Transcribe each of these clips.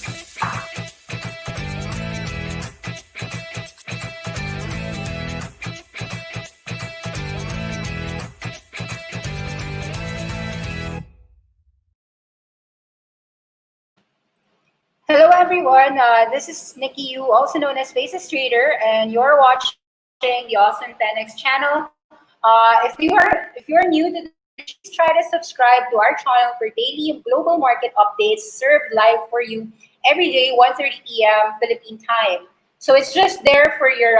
Hello everyone, this is Nikki, you also known as Faces Trader, and you're watching the Awesome 10X channel. If you're new to this, please try to subscribe to our channel for daily global market updates served live for you every day, 1:30 p.m. Philippine time. So it's just there for your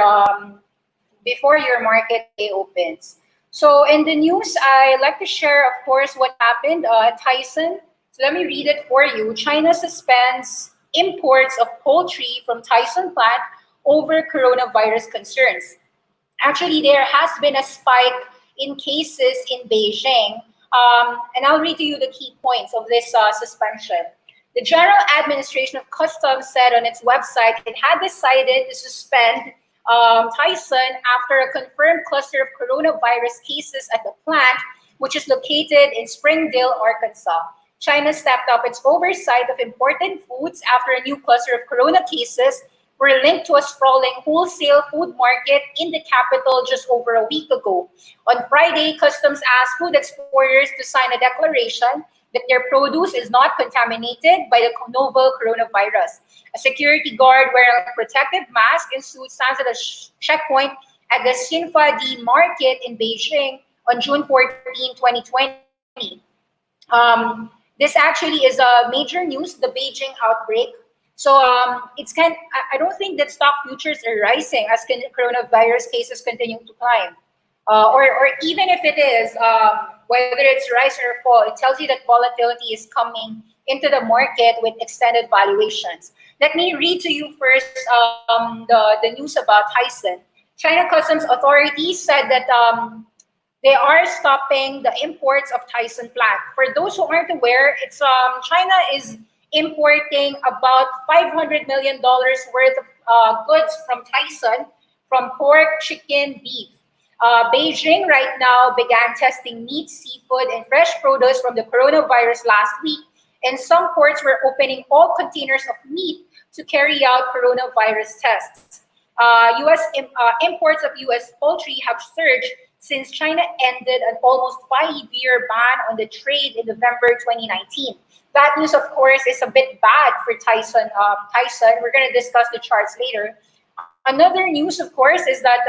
before your market day opens. So in the news, I like to share, of course, what happened. Tyson. So let me read it for you. China suspends imports of poultry from Tyson plant over coronavirus concerns. Actually, there has been a spike in cases in Beijing, and I'll read to you the key points of this suspension. The General Administration of Customs said on its website it had decided to suspend Tyson after a confirmed cluster of coronavirus cases at the plant, which is located in Springdale, Arkansas. China stepped up its oversight of imported foods after a new cluster of corona cases were linked to a sprawling wholesale food market in the capital just over a week ago. On Friday, Customs asked food exporters to sign a declaration that their produce is not contaminated by the novel coronavirus. A security guard wearing a protective mask and suit stands at a checkpoint at the Xinfadi market in Beijing on June 14, 2020. This actually is a major news, the Beijing outbreak. So I don't think that stock futures are rising as coronavirus cases continue to climb. Or even if it is, whether it's rise or fall, it tells you that volatility is coming into the market with extended valuations. Let me read to you first the news about Tyson. China Customs authorities said that they are stopping the imports of Tyson plant. For those who aren't aware, it's China is importing about $500 million worth of goods from Tyson, from pork, chicken, beef. Beijing right now began testing meat, seafood, and fresh produce from the coronavirus last week, and some ports were opening all containers of meat to carry out coronavirus tests. Imports of U.S. poultry have surged since China ended an almost 5-year ban on the trade in November 2019. That news, of course, is a bit bad for Tyson. We're going to discuss the charts later. Another news, of course, is that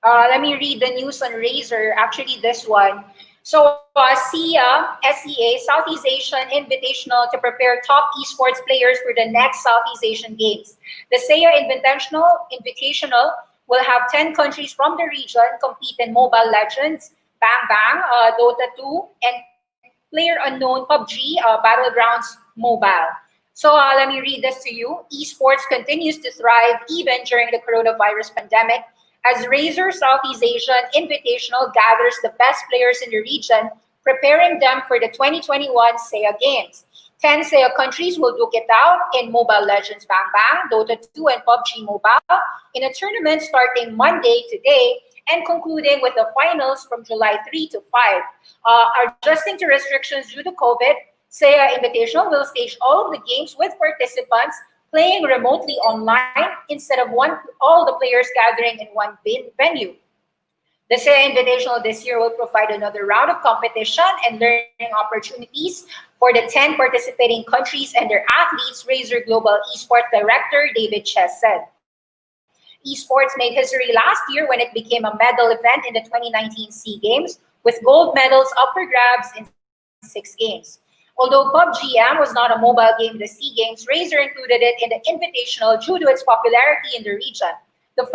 let me read the news on Razer. Actually, this one. So SEA, Southeast Asian Invitational to prepare top esports players for the next Southeast Asian Games. The SEA Invitational will have 10 countries from the region compete in Mobile Legends, Bang Bang, Dota 2, and Player Unknown PUBG, Battlegrounds Mobile. So let me read this to you. Esports continues to thrive even during the coronavirus pandemic, as Razer Southeast Asian Invitational gathers the best players in the region, preparing them for the 2021 SEA Games. 10 SEA countries will duke it out in Mobile Legends Bang Bang, Dota 2, and PUBG Mobile in a tournament starting Monday today and concluding with the finals from July 3 to 5. Adjusting to restrictions due to COVID, SEA Invitational will stage all of the games with participants playing remotely online instead of all the players gathering in one venue. The SEA Invitational this year will provide another round of competition and learning opportunities for the 10 participating countries and their athletes, Razer Global Esports Director David Chess said. Esports made history last year when it became a medal event in the 2019 SEA Games, with gold medals up for grabs in 6 games. Although PUBG was not a mobile game in the SEA Games, Razer included it in the Invitational due to its popularity in the region. The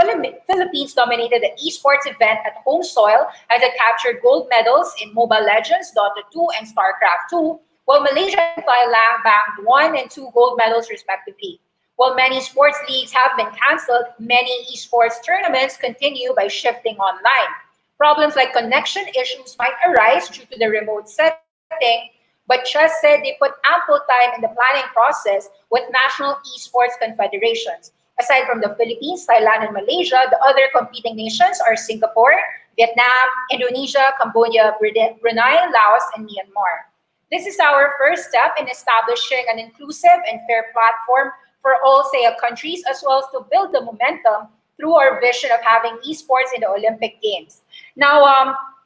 Philippines dominated the esports event at home soil as it captured gold medals in Mobile Legends, Dota 2, and StarCraft 2, while Malaysia and Thailand bagged 1 and 2 gold medals respectively. While many sports leagues have been canceled, many esports tournaments continue by shifting online. Problems like connection issues might arise due to the remote setting, but Chess said they put ample time in the planning process with national esports confederations. Aside from the Philippines, Thailand, and Malaysia, the other competing nations are Singapore, Vietnam, Indonesia, Cambodia, Brunei, Laos, and Myanmar. This is our first step in establishing an inclusive and fair platform for all SEA countries, as well as to build the momentum through our vision of having esports in the Olympic Games. Now,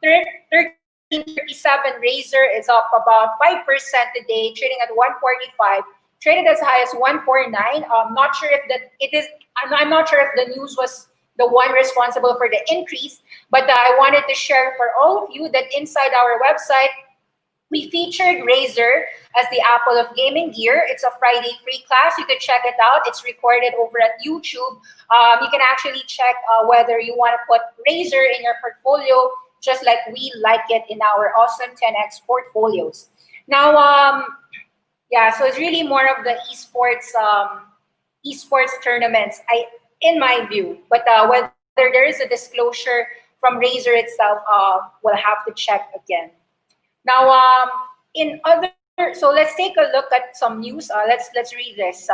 1337 Razer is up about 5% today, trading at 145. Traded as high as 149. Not sure if that it is. I'm not sure if the news was the one responsible for the increase, but I wanted to share for all of you that inside our website, we featured Razer as the Apple of gaming gear. It's a Friday free class. You can check it out. It's recorded over at YouTube. You can actually check whether you want to put Razer in your portfolio, just like we like it in our awesome 10x portfolios. Now, yeah, so it's really more of the esports tournaments, in my view. But whether there is a disclosure from Razer itself, we'll have to check again. Now, so let's take a look at some news. Let's read this.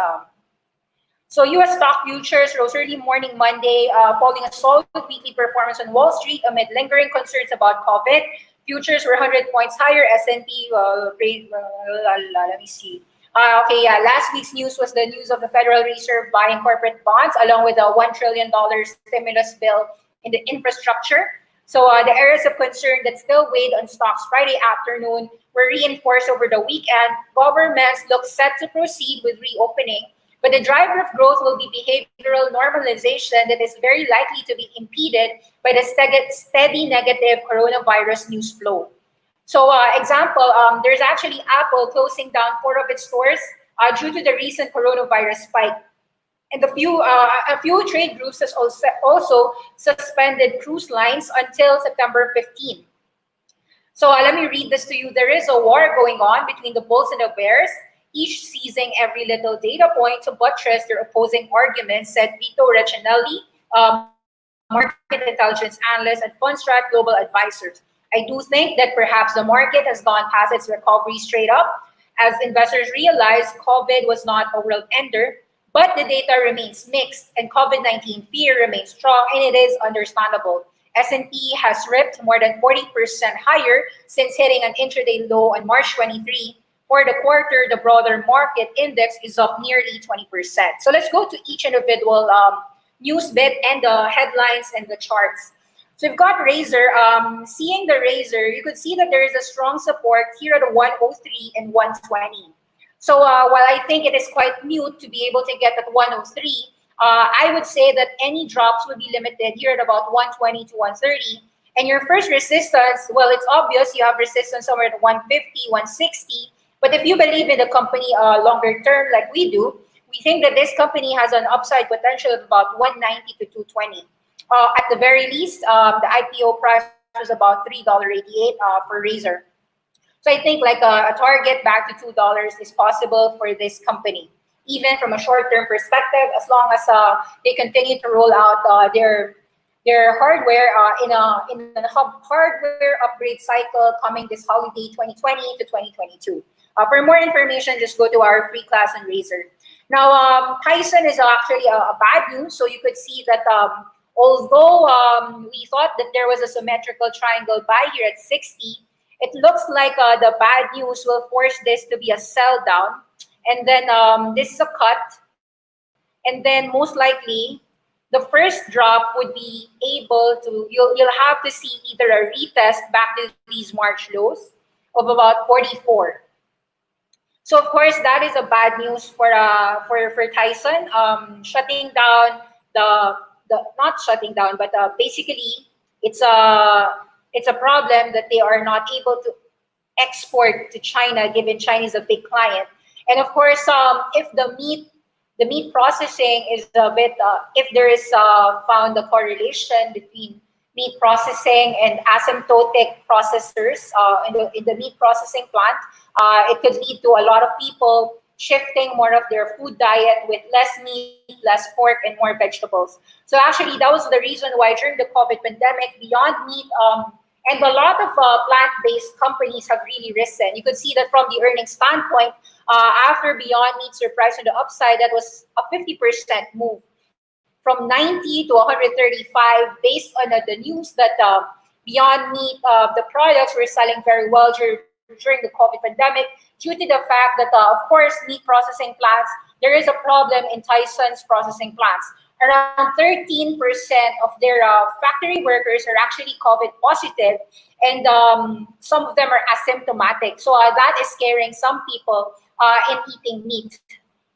So U.S. stock futures rose early morning Monday, following a solid weekly performance on Wall Street amid lingering concerns about COVID. Futures were 100 points higher. S&P, let me see. Okay, yeah, last week's news was the news of the Federal Reserve buying corporate bonds along with a $1 trillion stimulus bill in the infrastructure. So the areas of concern that still weighed on stocks Friday afternoon were reinforced over the weekend. Governments look set to proceed with reopening, but the driver of growth will be behavioral normalization that is very likely to be impeded by the steady negative coronavirus news flow. So, example, there's actually Apple closing down 4 of its stores due to the recent coronavirus spike. And a few trade groups has also suspended cruise lines until September 15. So let me read this to you. There is a war going on between the bulls and the bears, each seizing every little data point to buttress their opposing arguments, said Vito Recinelli, market intelligence analyst at Fundstrat Global Advisors. I do think that perhaps the market has gone past its recovery straight up, as investors realize COVID was not a world ender, but the data remains mixed and COVID-19 fear remains strong, and it is understandable. S&P has ripped more than 40% higher since hitting an intraday low on March 23. For the quarter, the broader market index is up nearly 20%. So let's go to each individual news bit and the headlines and the charts. So we've got Razer. Seeing the Razer, you could see that there is a strong support here at 103 and 120. So while I think it is quite mute to be able to get at 103, I would say that any drops would be limited here at about 120 to 130. And your first resistance, well, it's obvious you have resistance somewhere at 150, 160. But if you believe in the company longer term like we do, we think that this company has an upside potential of about 190 to 220. At the very least, the IPO price was about $3.88 for Razer. So I think like a target back to $2 is possible for this company, even from a short-term perspective, as long as they continue to roll out their hardware in a hardware upgrade cycle coming this holiday 2020 to 2022. For more information, just go to our free class on Razer. Now, Tyson is actually a bad news. So you could see that although we thought that there was a symmetrical triangle buy here at 60, it looks like the bad news will force this to be a sell down. And then this is a cut. And then most likely, the first drop would be able to, you'll have to see either a retest back to these March lows of about 44. So of course, that is a bad news for Tyson. Shutting down not shutting down, but basically it's a problem that they are not able to export to China, given China is a big client. And of course, if the meat processing is a bit, if there is found a correlation between meat processing and asymptotic processors in the meat processing plant, it could lead to a lot of people shifting more of their food diet with less meat, less pork, and more vegetables. So actually, that was the reason why during the COVID pandemic, Beyond Meat and a lot of plant-based companies have really risen. You could see that from the earnings standpoint, after Beyond Meat surprised on the upside, that was a 50% move from 90 to 135 based on the news that Beyond Meat, the products were selling very well during the COVID pandemic due to the fact that, of course, meat processing plants, there is a problem in Tyson's processing plants. Around 13% of their factory workers are actually COVID positive, and some of them are asymptomatic. So that is scaring some people in eating meat.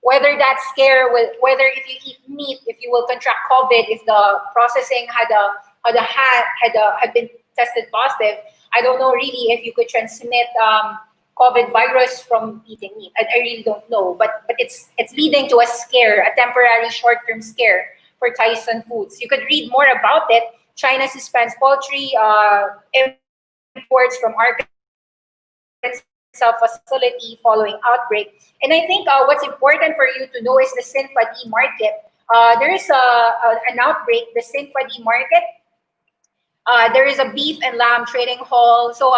Whether that scare will, whether if you eat meat, if you will contract COVID, if the processing had been tested positive, I don't know really if you could transmit COVID virus from eating meat. I really don't know, but it's leading to a scare, a temporary short-term scare for Tyson Foods. You could read more about it. China suspends poultry imports from Arkansas facility following outbreak. And I think what's important for you to know is the Xinfadi market. There is an outbreak, the Xinfadi market. There is a beef and lamb trading hall. So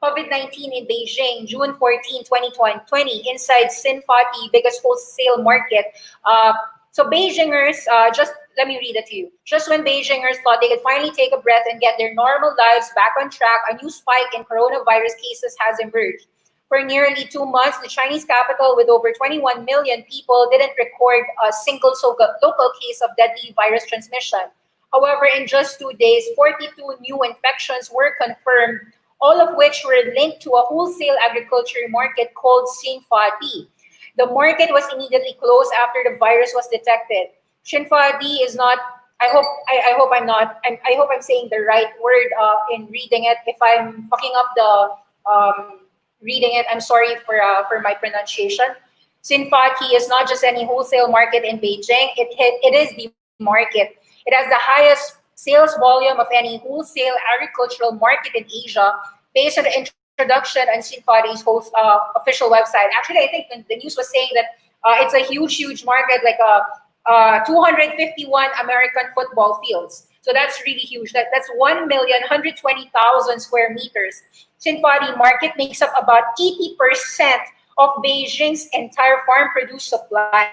COVID-19 in Beijing, June 14, 2020, inside Xinfadi, biggest wholesale market. So Beijingers, just let me read it to you. Just when Beijingers thought they could finally take a breath and get their normal lives back on track, a new spike in coronavirus cases has emerged. For nearly 2 months, the Chinese capital, with over 21 million people, didn't record a single local case of deadly virus transmission. However, in just 2 days, 42 new infections were confirmed, all of which were linked to a wholesale agriculture market called Xinfadi. The market was immediately closed after the virus was detected. Xinfadi is not. I hope I'm saying the right word in reading it. If I'm fucking up the reading it, I'm sorry for my pronunciation. Xinfadi is not just any wholesale market in Beijing. It is the market. It has the highest sales volume of any wholesale agricultural market in Asia, based on the introduction on Xinfadi's official website. Actually, I think the news was saying that it's a huge market, like 251 American football fields. So that's really huge. That's 1,120,000 square meters. Xinfadi market makes up about 80% of Beijing's entire farm produce supply.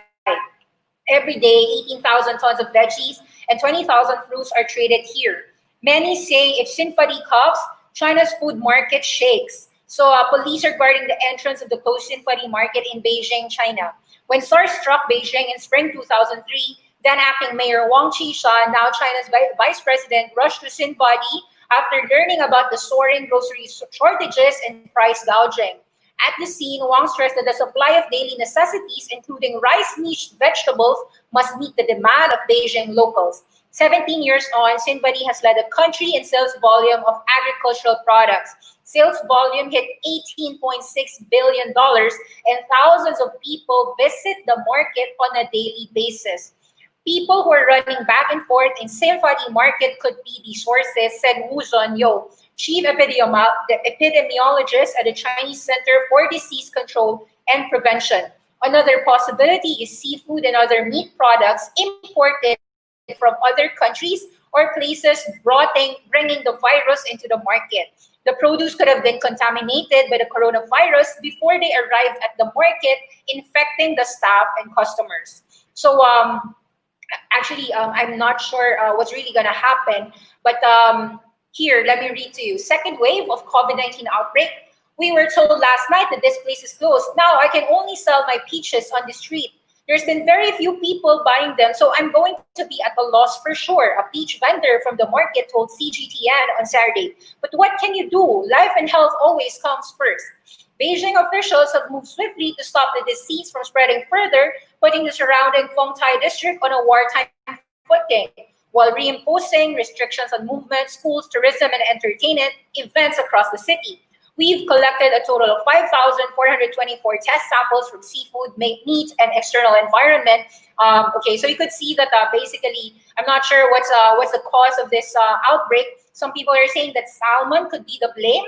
Every day, 18,000 tons of veggies and 20,000 fruits are traded here. Many say if Xinfadi coughs, China's food market shakes. So police are guarding the entrance of the closed Xinfadi market in Beijing, China. When SARS struck Beijing in spring 2003, then acting Mayor Wang Qishan, now China's vice president, rushed to Xinfadi after learning about the soaring grocery shortages and price gouging. At the scene, Wang stressed that the supply of daily necessities, including rice, meat, vegetables, must meet the demand of Beijing locals. 17 years on, Xinfadi has led the country in sales volume of agricultural products. Sales volume hit $18.6 billion, and thousands of people visit the market on a daily basis. People who are running back and forth in Xinfadi market could be the sources, said Wu Zhonyou, chief epidemiologist at the Chinese Center for Disease Control and Prevention. Another possibility is seafood and other meat products imported from other countries or places bringing the virus into the market. The produce could have been contaminated by the coronavirus before they arrived at the market, infecting the staff and customers. So actually, I'm not sure what's really going to happen, but here, let me read to you. Second wave of COVID-19 outbreak. We were told last night that this place is closed. Now I can only sell my peaches on the street. There's been very few people buying them, so I'm going to be at a loss for sure, a peach vendor from the market told CGTN on Saturday. But what can you do? Life and health always comes first. Beijing officials have moved swiftly to stop the disease from spreading further, putting the surrounding Fengtai district on a wartime footing, while reimposing restrictions on movement, schools, tourism, and entertainment events across the city. We've collected a total of 5,424 test samples from seafood, meat, and external environment. Okay, so you could see that basically, I'm not sure what's the cause of this outbreak. Some people are saying that salmon could be the blame.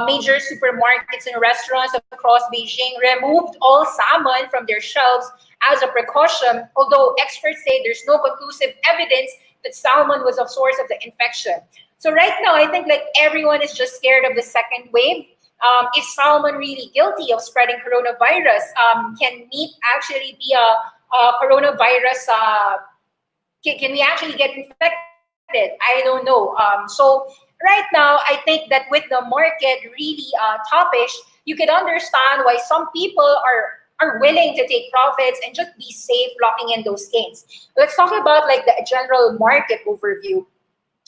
Major supermarkets and restaurants across Beijing removed all salmon from their shelves as a precaution, although experts say there's no conclusive evidence that salmon was a source of the infection. So right now, I think like everyone is just scared of the second wave. Is salmon really guilty of spreading coronavirus? Can meat actually be a coronavirus? Can we actually get infected? I don't know. So right now, I think that with the market really toppish, you can understand why some people are willing to take profits and just be safe locking in those gains. Let's talk about like the general market overview.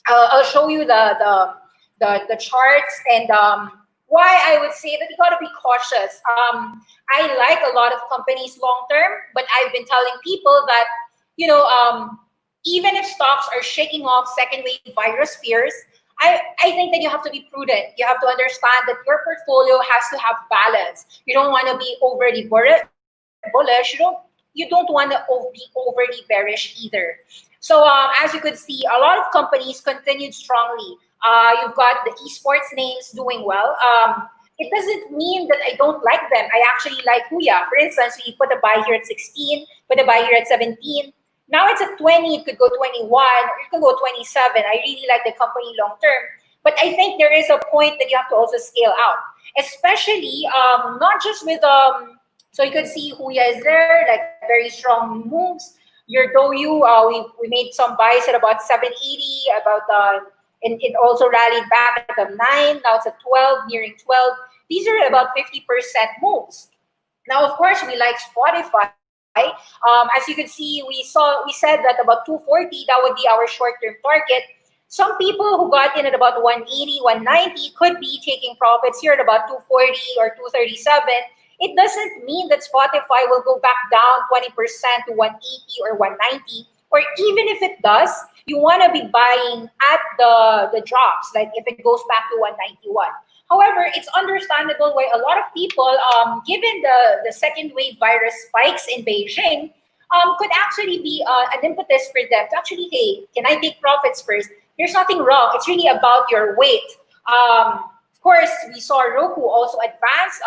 I'll show you the charts and why I would say that you got to be cautious. I like a lot of companies long term, but I've been telling people that you know even if stocks are shaking off second wave virus fears, I think that you have to be prudent. You have to understand that your portfolio has to have balance. You don't want to be overly bullish. You don't want to be overly bearish either. So as you could see, a lot of companies continued strongly. You've got the esports names doing well. It doesn't mean that I don't like them. I actually like Huya. For instance, we put a buy here at 16, put a buy here at 17. Now it's at 20, it could go 21, or it could go 27. I really like the company long term. But I think there is a point that you have to also scale out, especially not just with so you could see Huya is there, like very strong moves. Your Doyu, we made some buys at about 780, about and it also rallied back at the 9. Now it's at 12, nearing 12. These are about 50% moves. Now, of course, we like Spotify. As you can see, we said that about 240, that would be our short-term target. Some people who got in at about 180, 190 could be taking profits here at about 240 or 237. It doesn't mean that Spotify will go back down 20% to 180 or 190. Or even if it does, you want to be buying at the drops, like if it goes back to 191. However, it's understandable why a lot of people, given the second wave virus spikes in Beijing, could actually be an impetus for them to actually, hey, can I take profits first? There's nothing wrong. It's really about your weight. Of course, we saw Roku also advance.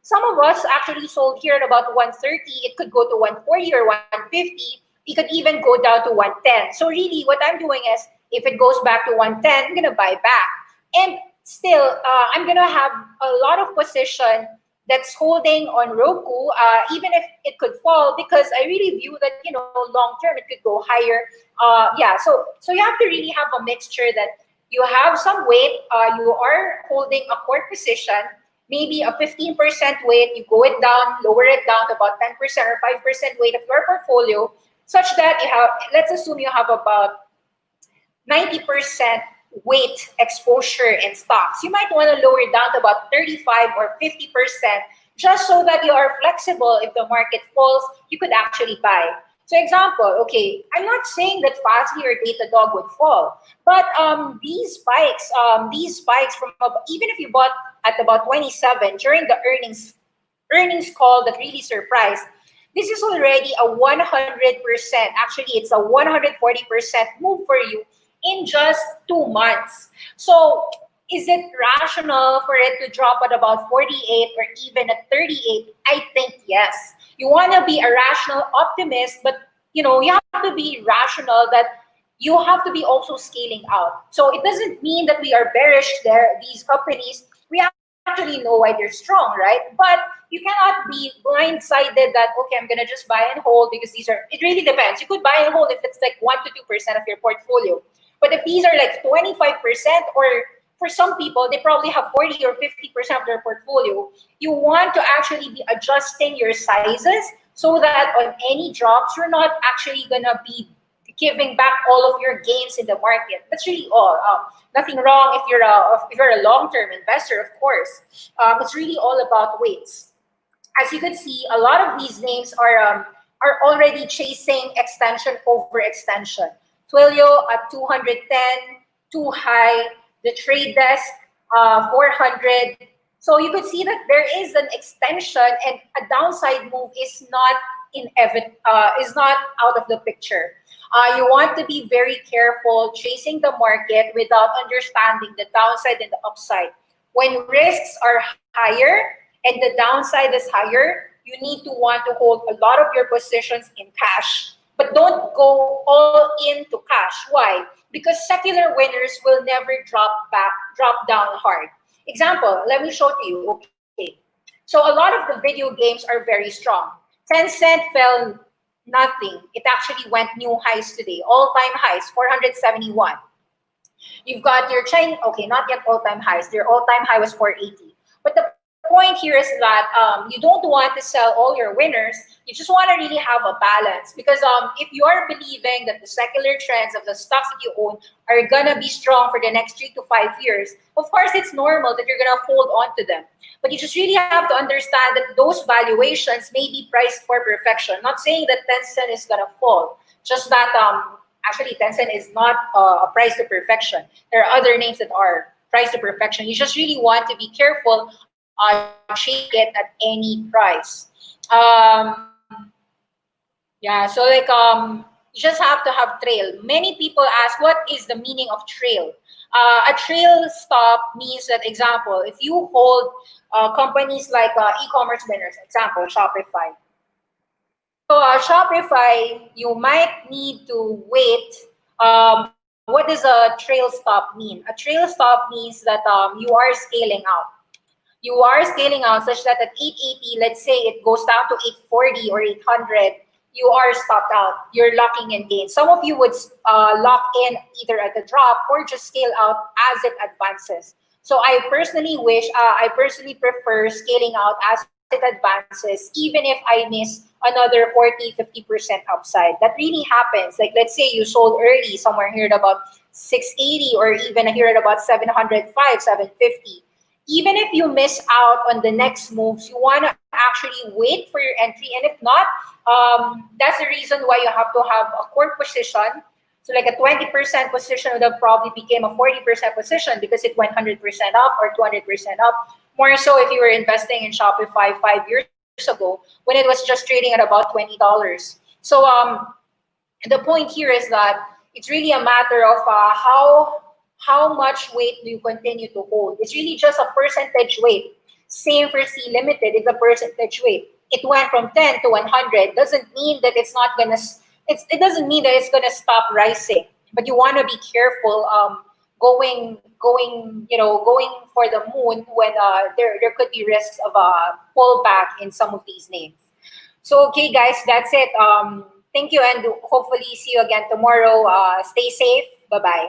Some of us actually sold here at about 130. It could go to 140 or 150. It could even go down to 110. So really, what I'm doing is, if it goes back to 110, I'm going to buy back. And still, I'm going to have a lot of position that's holding on Roku, even if it could fall, because I really view that, long term, it could go higher. So you have to really have a mixture that you have some weight, you are holding a core position, maybe a 15% weight, you go it down, lower it down to about 10% or 5% weight of your portfolio, such that you have, let's assume you have about 90% weight exposure in stocks. You might want to lower it down to about 35 or 50%, just so that you are flexible. If the market falls, you could actually buy. So example, okay, I'm not saying that Fastly or Datadog would fall, but these spikes from even if you bought at about 27 during the earnings call that really surprised, this is already a 100%. Actually, it's a 140% move for you in just 2 months. So is it rational for it to drop at about 48 or even at 38? I think yes. You want to be a rational optimist, but you have to be rational that you have to be also scaling out. So it doesn't mean that we are bearish there. These companies, we actually know why they're strong, right? But you cannot be blindsided that, okay, I'm going to just buy and hold because it really depends. You could buy and hold if it's like 1 to 2% of your portfolio. But if these are like 25%, or for some people, they probably have 40 or 50% of their portfolio, you want to actually be adjusting your sizes so that on any drops, you're not actually going to be giving back all of your gains in the market. That's really all. Nothing wrong if you're a long-term investor, of course. It's really all about weights. As you can see, a lot of these names are already chasing extension over extension. Twilio at 210, too high. The Trade Desk, 400. So you could see that there is an extension, and a downside move is not out of the picture. You want to be very careful chasing the market without understanding the downside and the upside. When risks are higher and the downside is higher, you need to want to hold a lot of your positions in cash. But don't go all into cash. Why? Because secular winners will never drop down hard. Example, let me show to you. Okay. So a lot of the video games are very strong. Tencent fell nothing. It actually went new highs today, all-time highs, 471. You've got your China, okay, not yet all-time highs. Their all-time high was 480. But the point here is that you don't want to sell all your winners. You just want to really have a balance because if you are believing that the secular trends of the stocks that you own are gonna be strong for the next 3 to 5 years, of course it's normal that you're gonna hold on to them. But you just really have to understand that those valuations may be priced for perfection. Not saying that Tencent is gonna fall, just that actually Tencent is not a price to perfection. There are other names that are price to perfection. You just really want to be careful chasing it at any price. Yeah, so like you just have to have trail. Many people ask, what is the meaning of trail? A trail stop means that, example, if you hold companies like e-commerce winners, example, Shopify. So Shopify, you might need to wait. What does a trail stop mean? A trail stop means that you are scaling out. You are scaling out such that at 880, let's say it goes down to 840 or 800, you are stopped out. You're locking in gains. Some of you would lock in either at the drop or just scale out as it advances. So I personally prefer scaling out as it advances, even if I miss another 40-50% upside. That really happens. Like let's say you sold early somewhere here at about 680 or even here at about 705, 750. Even if you miss out on the next moves, you want to actually wait for your entry. And if not, that's the reason why you have to have a core position. So like a 20% position would have probably became a 40% position because it went 100% up or 200% up. More so if you were investing in Shopify 5 years ago when it was just trading at about $20. So the point here is that it's really a matter of how much weight do you continue to hold. It's really just a percentage weight. Same for C Limited, it's a percentage weight. It went from 10 to 100. Doesn't mean that it's not gonna. It doesn't mean that it's gonna stop rising. But you want to be careful. Going for the moon when there could be risks of a pullback in some of these names. So okay, guys, that's it. Thank you, and hopefully see you again tomorrow. Stay safe. Bye bye.